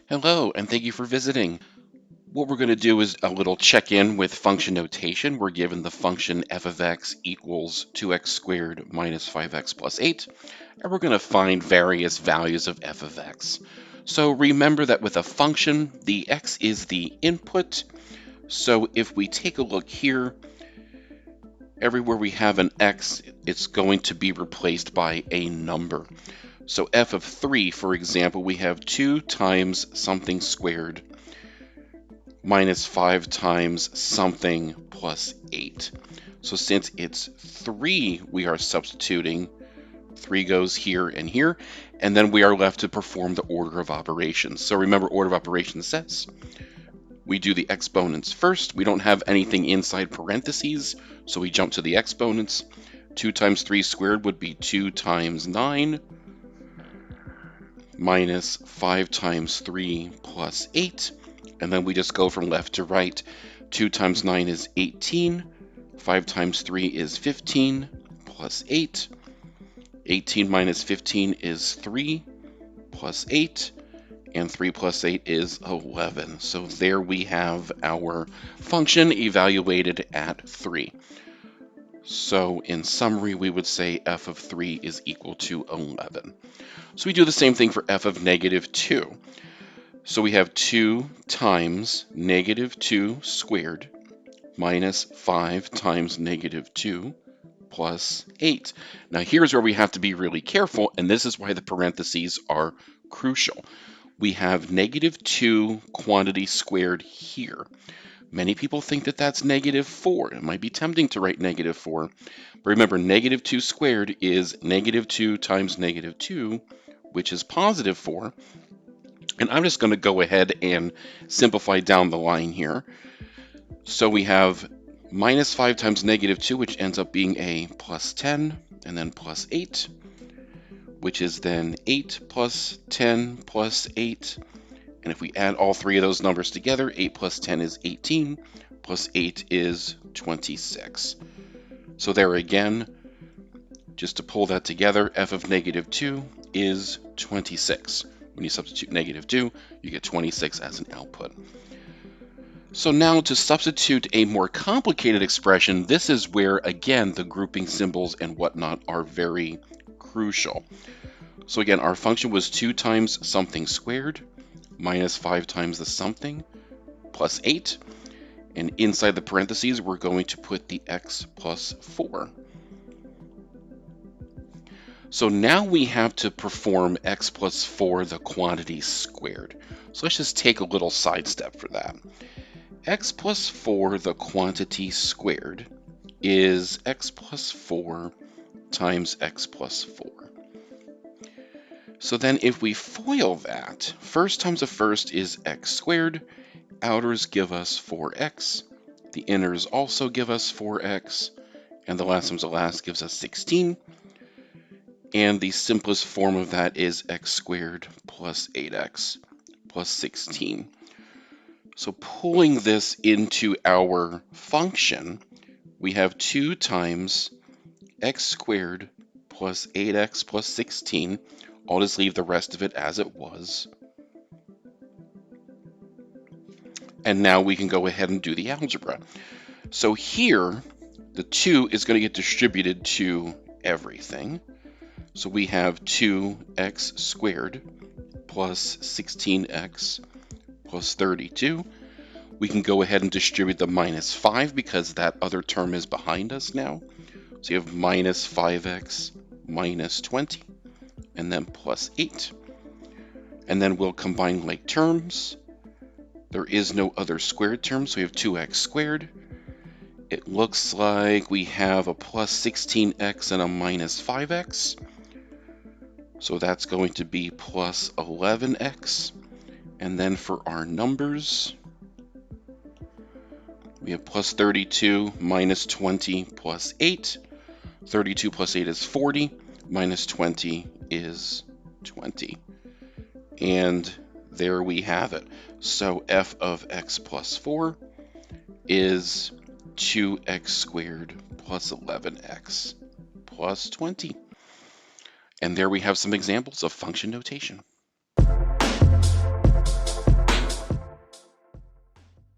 Hello, and thank you for visiting. What we're going to do is a little check-in with function notation. We're given the function f of x equals 2x squared minus 5x plus 8, and we're going to find various values of f of x. So remember that with a function, the x is the input. So if we take a look here, everywhere we have an x, it's going to be replaced by a number. So f of 3, for example, we have 2 times something squared minus 5 times something plus 8. So since it's 3, we are substituting. 3 goes here, and then we are left to perform the order of operations. So remember, order of operations says we do the exponents first. We don't have anything inside parentheses, so we jump to the exponents. 2 times 3 squared would be 2 times 9 minus 5 times 3 plus 8. And then we just go from left to right. 2 times 9 is 18. 5 times 3 is 15 plus 8. 18 minus 15 is 3 plus 8. And 3 plus 8 is 11. So there we have our function evaluated at 3. So in summary, we would say f of 3 is equal to 11. So we do the same thing for f of negative 2. So we have 2 times negative 2 squared minus 5 times negative 2 plus 8. Now here's where we have to be really careful, and this is why the parentheses are crucial. We have negative 2 quantity squared here. Many people think that that's negative 4. It might be tempting to write negative 4. But remember, negative 2 squared is negative 2 times negative 2, which is positive 4. And I'm just going to go ahead and simplify down the line here. So we have minus 5 times negative 2, which ends up being a plus 10, and then plus 8, which is then 8 plus 10 plus 8. And if we add all three of those numbers together, 8 plus 10 is 18, plus 8 is 26. So there again, just to pull that together, f of negative 2 is 26. When you substitute negative 2, you get 26 as an output. So now to substitute a more complicated expression, this is where, again, the grouping symbols and whatnot are very crucial. So again, our function was 2 times something squared minus 5 times the something plus 8. And inside the parentheses, we're going to put the x plus 4. So now we have to perform x plus 4, the quantity squared. So let's just take a little sidestep for that. X plus 4, the quantity squared, is x plus 4 times x plus 4. So then if we FOIL that, first times the first is x squared, outers give us 4x, the inners also give us 4x, and the last times the last gives us 16. And the simplest form of that is x squared plus 8x plus 16. So pulling this into our function, we have 2 times x squared plus 8x plus 16. I'll just leave the rest of it as it was. And now we can go ahead and do the algebra. So here, the 2 is going to get distributed to everything. So we have 2x squared plus 16x plus 32. We can go ahead and distribute the minus 5 because that other term is behind us now. So you have minus 5x minus 20, and then plus 8. And then we'll combine like terms. There is no other squared term, so we have 2x squared. It looks like we have a plus 16x and a minus 5x. So that's going to be plus 11x. And then for our numbers, we have plus 32 minus 20 plus 8. 32 plus 8 is 40. Minus 20 is 20. And there we have it. So f of x plus 4 is 2x squared plus 11x plus 20. And there we have some examples of function notation.